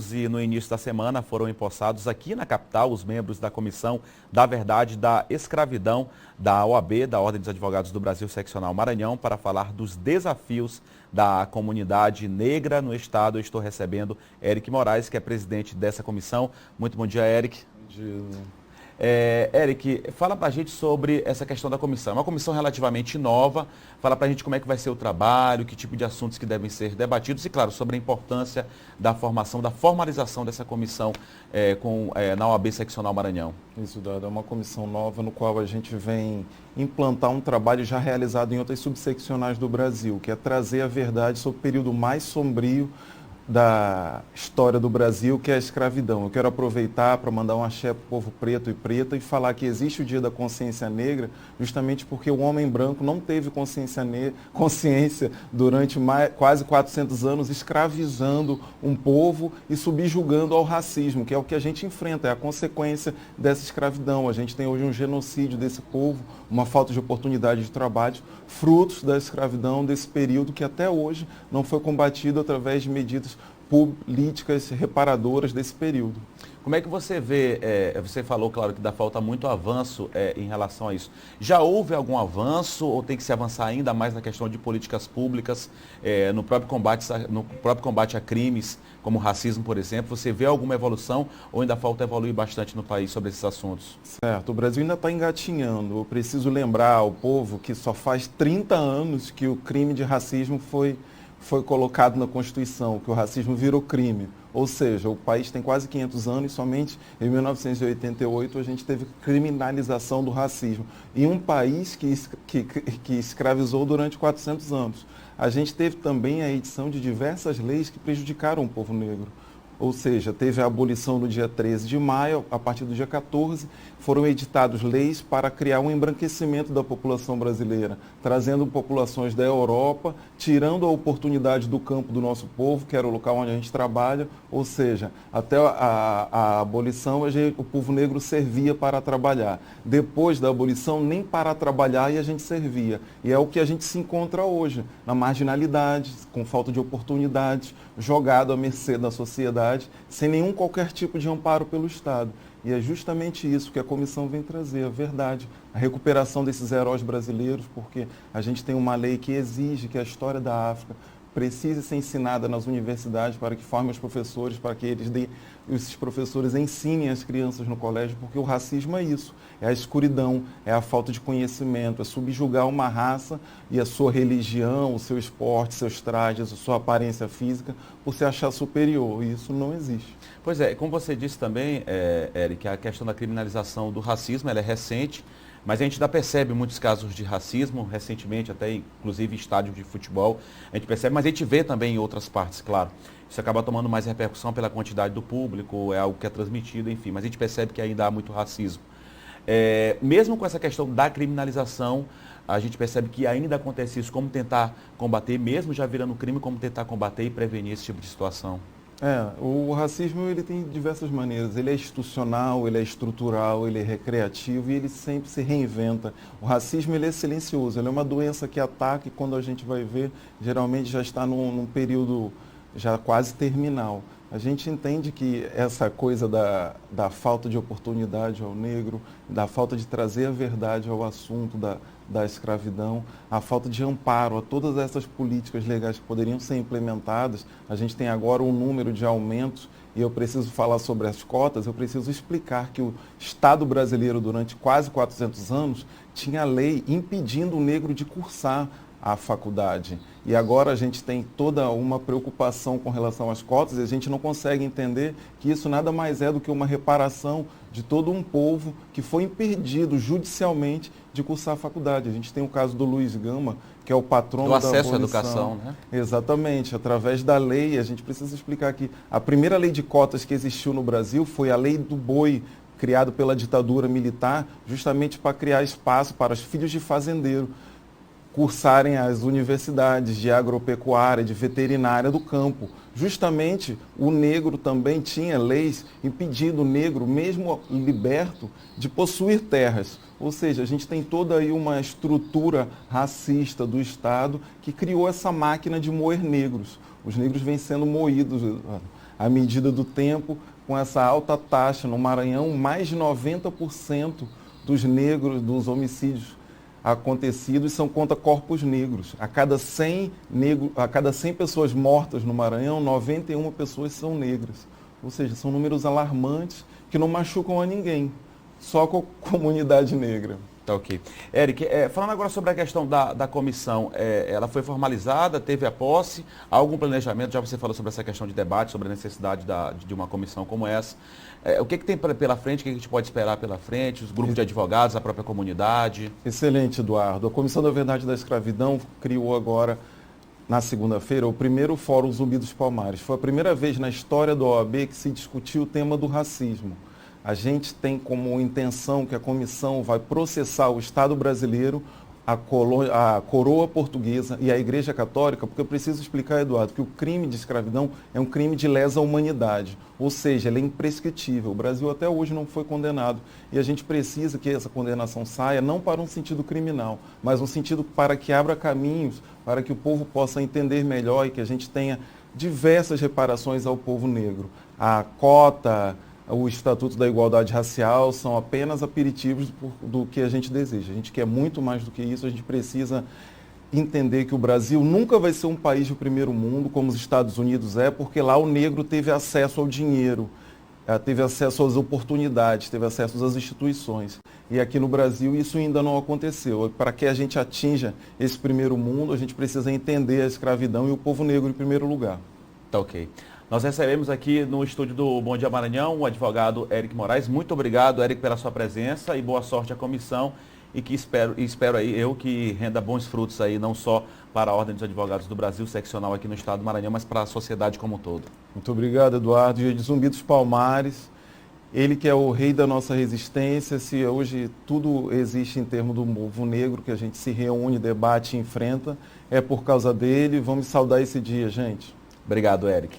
E no início da semana foram empossados aqui na capital os membros da Comissão da Verdade da Escravidão da OAB, da Ordem dos Advogados do Brasil Seccional Maranhão, para falar dos desafios da comunidade negra no estado. Eu estou recebendo Eric Moraes, que é presidente dessa comissão. Muito bom dia, Eric. Bom dia. Eric, fala para a gente sobre essa questão da comissão. É uma comissão relativamente nova. Fala para a gente como é que vai ser o trabalho, que tipo de assuntos que devem ser debatidos e, claro, sobre a importância da formação, da formalização dessa comissão na OAB Seccional Maranhão. Isso, Dado, é uma comissão nova no qual a gente vem implantar um trabalho já realizado em outras subseccionais do Brasil, que é trazer a verdade sobre o período mais sombrio da história do Brasil, que é a escravidão. Eu quero aproveitar para mandar um axé para o povo preto e preta e falar que existe o Dia da Consciência Negra justamente porque o homem branco não teve consciência durante quase 400 anos, escravizando um povo e subjugando ao racismo, que é o que a gente enfrenta, é a consequência dessa escravidão. A gente tem hoje um genocídio desse povo, uma falta de oportunidade de trabalho, frutos da escravidão desse período que até hoje não foi combatido através de medidas políticas reparadoras desse período. Como é que você vê, você falou, claro, que dá falta muito avanço em relação a isso. Já houve algum avanço ou tem que se avançar ainda mais na questão de políticas públicas, no próprio combate a crimes, como o racismo, por exemplo? Você vê alguma evolução ou ainda falta evoluir bastante no país sobre esses assuntos? Certo, o Brasil ainda está engatinhando. Eu preciso lembrar ao povo que só faz 30 anos que o crime de racismo foi colocado na Constituição, que o racismo virou crime. Ou seja, o país tem quase 500 anos e somente em 1988 a gente teve criminalização do racismo. Em um país que escravizou durante 400 anos. A gente teve também a edição de diversas leis que prejudicaram o povo negro. Ou seja, teve a abolição no dia 13 de maio, a partir do dia 14, foram editadas leis para criar um embranquecimento da população brasileira, trazendo populações da Europa, tirando a oportunidade do campo do nosso povo, que era o local onde a gente trabalha, ou seja, até a abolição o povo negro servia para trabalhar. Depois da abolição, nem para trabalhar e a gente servia. E é o que a gente se encontra hoje, na marginalidade, com falta de oportunidades, jogado à mercê da sociedade, sem nenhum qualquer tipo de amparo pelo Estado. E é justamente isso que a comissão vem trazer, a verdade, a recuperação desses heróis brasileiros, porque a gente tem uma lei que exige que a história da África precise ser ensinada nas universidades para que formem os professores, para que esses professores ensinem as crianças no colégio, porque o racismo é isso, é a escuridão, é a falta de conhecimento, é subjugar uma raça e a sua religião, o seu esporte, seus trajes, a sua aparência física, por se achar superior, e isso não existe. Pois é, como você disse também, Eric, a questão da criminalização do racismo, ela é recente, mas a gente ainda percebe muitos casos de racismo, recentemente, até inclusive em estádios de futebol, a gente percebe, mas a gente vê também em outras partes, claro. Isso acaba tomando mais repercussão pela quantidade do público, é algo que é transmitido, enfim, mas a gente percebe que ainda há muito racismo. Mesmo com essa questão da criminalização, a gente percebe que ainda acontece isso, como tentar combater, mesmo já virando crime, como tentar combater e prevenir esse tipo de situação. O racismo ele tem diversas maneiras. Ele é institucional, ele é estrutural, ele é recreativo e ele sempre se reinventa. O racismo ele é silencioso, ele é uma doença que ataca e quando a gente vai ver, geralmente já está num período já quase terminal. A gente entende que essa coisa da falta de oportunidade ao negro, da falta de trazer a verdade ao assunto da escravidão, a falta de amparo a todas essas políticas legais que poderiam ser implementadas. A gente tem agora um número de aumentos e eu preciso falar sobre as cotas, eu preciso explicar que o Estado brasileiro, durante quase 400 anos, tinha lei impedindo o negro de cursar a faculdade. E agora a gente tem toda uma preocupação com relação às cotas e a gente não consegue entender que isso nada mais é do que uma reparação de todo um povo que foi impedido judicialmente de cursar a faculdade. A gente tem o caso do Luiz Gama, que é o patrono da abolição. Do acesso à educação, né? Exatamente. Através da lei, a gente precisa explicar que a primeira lei de cotas que existiu no Brasil foi a Lei do Boi, criado pela ditadura militar, justamente para criar espaço para os filhos de fazendeiro cursarem as universidades de agropecuária, de veterinária do campo. Justamente o negro também tinha leis impedindo o negro, mesmo liberto, de possuir terras. Ou seja, a gente tem toda aí uma estrutura racista do Estado que criou essa máquina de moer negros. Os negros vêm sendo moídos. à medida do tempo, com essa alta taxa no Maranhão, mais de 90% dos negros, dos homicídios acontecidos são contra corpos negros. A cada 100 pessoas mortas no Maranhão, 91 pessoas são negras. Ou seja, são números alarmantes que não machucam a ninguém, só com a comunidade negra. Tá ok. Eric, falando agora sobre a questão da comissão, ela foi formalizada, teve a posse, há algum planejamento? Já você falou sobre essa questão de debate, sobre a necessidade de uma comissão como essa. O que tem pela frente, o que a gente pode esperar pela frente, os grupos de advogados, a própria comunidade? Excelente, Eduardo. A Comissão da Verdade da Escravidão criou agora, na segunda-feira, o primeiro Fórum Zumbi dos Palmares. Foi a primeira vez na história da OAB que se discutiu o tema do racismo. A gente tem como intenção que a comissão vai processar o Estado brasileiro, a coroa portuguesa e a Igreja Católica, porque eu preciso explicar, Eduardo, que o crime de escravidão é um crime de lesa humanidade, ou seja, ele é imprescritível. O Brasil até hoje não foi condenado e a gente precisa que essa condenação saia não para um sentido criminal, mas um sentido para que abra caminhos, para que o povo possa entender melhor e que a gente tenha diversas reparações ao povo negro. A cota, o Estatuto da Igualdade Racial são apenas aperitivos do que a gente deseja. A gente quer muito mais do que isso, a gente precisa entender que o Brasil nunca vai ser um país de primeiro mundo, como os Estados Unidos porque lá o negro teve acesso ao dinheiro, teve acesso às oportunidades, teve acesso às instituições. E aqui no Brasil isso ainda não aconteceu. Para que a gente atinja esse primeiro mundo, a gente precisa entender a escravidão e o povo negro em primeiro lugar. Tá ok. Nós recebemos aqui no estúdio do Bom Dia Maranhão o advogado Eric Moraes. Muito obrigado, Eric, pela sua presença e boa sorte à comissão e que espero aí eu que renda bons frutos aí, não só para a Ordem dos Advogados do Brasil, seccional aqui no estado do Maranhão, mas para a sociedade como um todo. Muito obrigado, Eduardo. Dia de Zumbi dos Palmares, ele que é o rei da nossa resistência. Se hoje tudo existe em termos do povo negro, que a gente se reúne, debate e enfrenta, é por causa dele. Vamos saudar esse dia, gente. Obrigado, Eric.